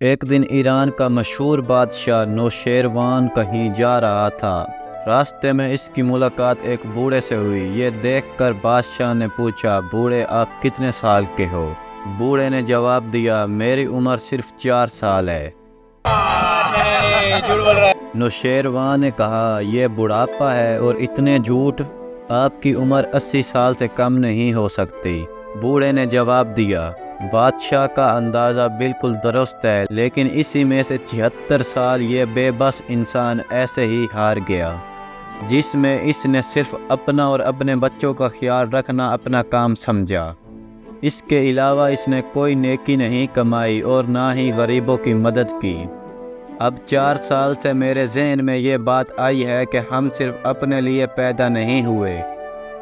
ایک دن ایران کا مشہور بادشاہ نوشیروان کہیں جا رہا تھا۔ راستے میں اس کی ملاقات ایک بوڑھے سے ہوئی۔ یہ دیکھ کر بادشاہ نے پوچھا، بوڑھے آپ کتنے سال کے ہو؟ بوڑھے نے جواب دیا، میری عمر صرف 4 سال ہے۔ نوشیروان نے کہا، یہ بڑھاپا ہے اور اتنے جھوٹ؟ آپ کی عمر 80 سال سے کم نہیں ہو سکتی۔ بوڑھے نے جواب دیا، بادشاہ کا اندازہ بالکل درست ہے، لیکن اسی میں سے 76 سال یہ بے بس انسان ایسے ہی ہار گیا، جس میں اس نے صرف اپنا اور اپنے بچوں کا خیال رکھنا اپنا کام سمجھا۔ اس کے علاوہ اس نے کوئی نیکی نہیں کمائی اور نہ ہی غریبوں کی مدد کی۔ اب 4 سال سے میرے ذہن میں یہ بات آئی ہے کہ ہم صرف اپنے لیے پیدا نہیں ہوئے،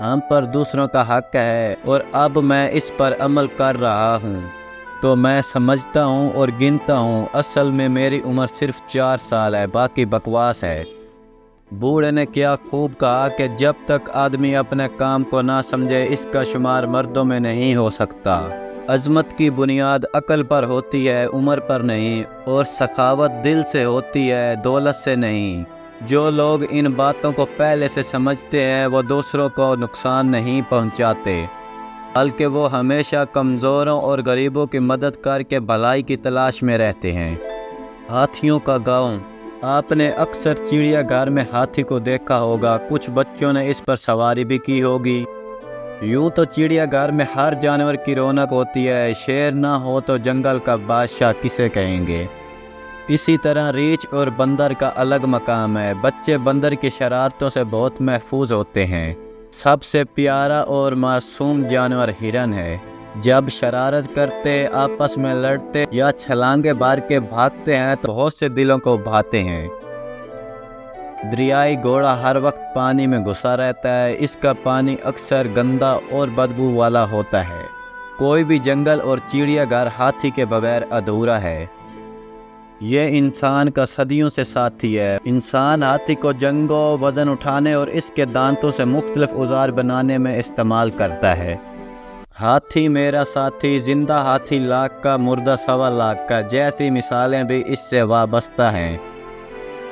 ہم پر دوسروں کا حق ہے، اور اب میں اس پر عمل کر رہا ہوں تو میں سمجھتا ہوں اور گنتا ہوں، اصل میں میری عمر صرف 4 سال ہے، باقی بکواس ہے۔ بوڑھے نے کیا خوب کہا کہ جب تک آدمی اپنے کام کو نہ سمجھے اس کا شمار مردوں میں نہیں ہو سکتا۔ عظمت کی بنیاد عقل پر ہوتی ہے، عمر پر نہیں، اور سخاوت دل سے ہوتی ہے، دولت سے نہیں۔ جو لوگ ان باتوں کو پہلے سے سمجھتے ہیں وہ دوسروں کو نقصان نہیں پہنچاتے، بلکہ وہ ہمیشہ کمزوروں اور غریبوں کی مدد کر کے بھلائی کی تلاش میں رہتے ہیں۔ ہاتھیوں کا گاؤں۔ آپ نے اکثر چڑیا گھر میں ہاتھی کو دیکھا ہوگا، کچھ بچوں نے اس پر سواری بھی کی ہوگی۔ یوں تو چڑیا گھر میں ہر جانور کی رونق ہوتی ہے، شیر نہ ہو تو جنگل کا بادشاہ کسے کہیں گے۔ اسی طرح ریچھ اور بندر کا الگ مقام ہے۔ بچے بندر کی شرارتوں سے بہت محفوظ ہوتے ہیں۔ سب سے پیارا اور معصوم جانور ہرن ہے۔ جب شرارت کرتے، آپس میں لڑتے یا چھلانگیں مار کے بھاگتے ہیں تو بہت سے دلوں کو بھاتے ہیں۔ دریائی گھوڑا ہر وقت پانی میں گھسا رہتا ہے، اس کا پانی اکثر گندا اور بدبو والا ہوتا ہے۔ کوئی بھی جنگل اور چڑیا گھر ہاتھی کے بغیر ادھورا ہے۔ یہ انسان کا صدیوں سے ساتھی ہے۔ انسان ہاتھی کو جنگوں، وزن اٹھانے اور اس کے دانتوں سے مختلف اوزار بنانے میں استعمال کرتا ہے۔ ہاتھی میرا ساتھی، زندہ ہاتھی لاکھ کا، مردہ 1.25 لاکھ کا، جیسی مثالیں بھی اس سے وابستہ ہیں۔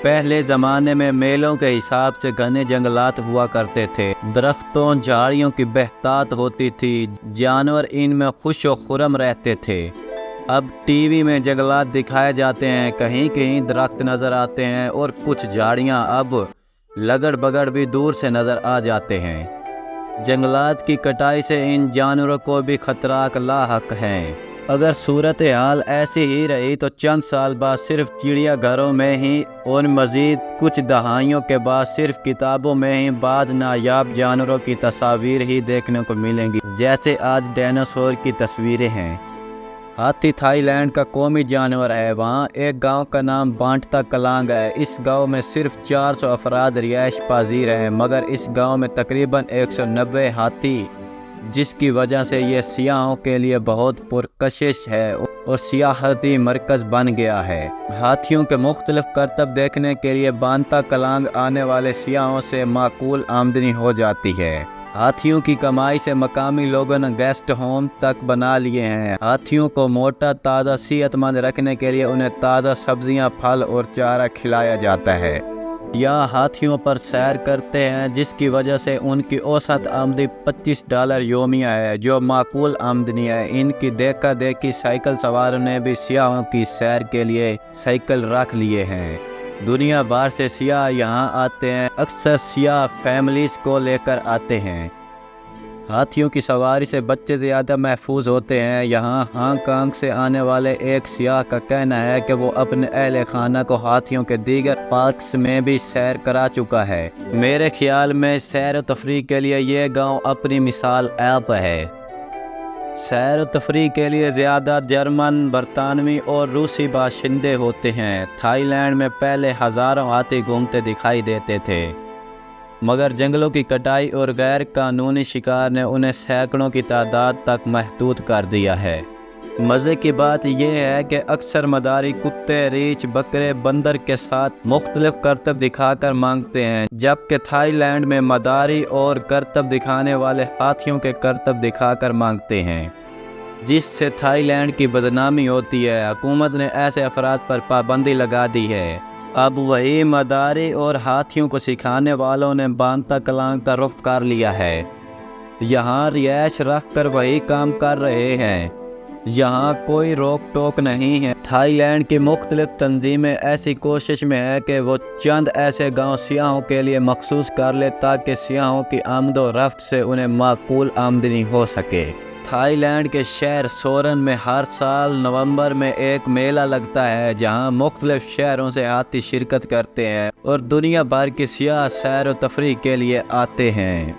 پہلے زمانے میں میلوں کے حساب سے گھنے جنگلات ہوا کرتے تھے، درختوں جھاڑیوں کی بہتات ہوتی تھی، جانور ان میں خوش و خرم رہتے تھے۔ اب ٹی وی میں جنگلات دکھائے جاتے ہیں، کہیں کہیں درخت نظر آتے ہیں اور کچھ جھاڑیاں اب لگڑ بگڑ بھی دور سے نظر آ جاتے ہیں۔ جنگلات کی کٹائی سے ان جانوروں کو بھی خطرات لاحق ہیں۔ اگر صورتحال ایسی ہی رہی تو چند سال بعد صرف چڑیا گھروں میں ہی اور مزید کچھ دہائیوں کے بعد صرف کتابوں میں ہی بعض نایاب جانوروں کی تصاویر ہی دیکھنے کو ملیں گی، جیسے آج ڈائناسور کی تصویریں ہیں۔ ہاتھی تھائی لینڈ کا قومی جانور ہے۔ وہاں ایک گاؤں کا نام بانٹتا کلانگ ہے۔ اس گاؤں میں صرف 400 افراد رہائش پذیر ہیں، مگر اس گاؤں میں تقریباً 190 ہاتھی، جس کی وجہ سے یہ سیاحوں کے لیے بہت پرکشش ہے اور سیاحتی مرکز بن گیا ہے۔ ہاتھیوں کے مختلف کرتب دیکھنے کے لیے بانٹتا کلانگ آنے والے سیاحوں سے معقول آمدنی ہو جاتی ہے۔ ہاتھیوں کی کمائی سے مقامی لوگوں نے گیسٹ ہوم تک بنا لیے ہیں۔ ہاتھیوں کو موٹا، تازہ، صحت مند رکھنے کے لیے انہیں تازہ سبزیاں، پھل اور چارہ کھلایا جاتا ہے۔ سیاح ہاتھیوں پر سیر کرتے ہیں، جس کی وجہ سے ان کی اوسط آمدنی $25 یومیہ ہے، جو معقول آمدنی ہے۔ ان کی دیکھا دیکھی سائیکل سواروں نے بھی سیاحوں کی سیر کے لیے سائیکل رکھ لیے ہیں۔ دنیا بھر سے سیاح یہاں آتے ہیں، اکثر سیاح فیملیز کو لے کر آتے ہیں۔ ہاتھیوں کی سواری سے بچے زیادہ محفوظ ہوتے ہیں۔ یہاں ہانگ کانگ سے آنے والے ایک سیاح کا کہنا ہے کہ وہ اپنے اہل خانہ کو ہاتھیوں کے دیگر پارکس میں بھی سیر کرا چکا ہے۔ میرے خیال میں سیر و تفریح کے لیے یہ گاؤں اپنی مثال آپ ہے۔ سیر و تفریح کے لیے زیادہ جرمن، برطانوی اور روسی باشندے ہوتے ہیں۔ تھائی لینڈ میں پہلے ہزاروں ہاتھی گھومتے دکھائی دیتے تھے، مگر جنگلوں کی کٹائی اور غیر قانونی شکار نے انہیں سینکڑوں کی تعداد تک محدود کر دیا ہے۔ مزے کی بات یہ ہے کہ اکثر مداری کتے، ریچھ، بکرے بندر کے ساتھ مختلف کرتب دکھا کر مانگتے ہیں، جبکہ تھائی لینڈ میں مداری اور کرتب دکھانے والے ہاتھیوں کے کرتب دکھا کر مانگتے ہیں۔ جس سے تھائی لینڈ کی بدنامی ہوتی ہے۔ حکومت نے ایسے افراد پر پابندی لگا دی ہے۔ اب وہی مداری اور ہاتھیوں کو سکھانے والوں نے بانتا کلانگ کا رخ کر لیا ہے۔ یہاں رہائش رکھ کر وہی کام کر رہے ہیں۔ یہاں کوئی روک ٹوک نہیں ہے۔ تھائی لینڈ کی مختلف تنظیمیں ایسی کوشش میں ہے کہ وہ چند ایسے گاؤں سیاحوں کے لیے مخصوص کر لے تاکہ سیاحوں کی آمد و رفت سے انہیں معقول آمدنی ہو سکے۔ تھائی لینڈ کے شہر سورن میں ہر سال نومبر میں ایک میلہ لگتا ہے جہاں مختلف شہروں سے ہاتھی شرکت کرتے ہیں اور دنیا بھر کے سیاح سیر و تفریح کے لیے آتے ہیں۔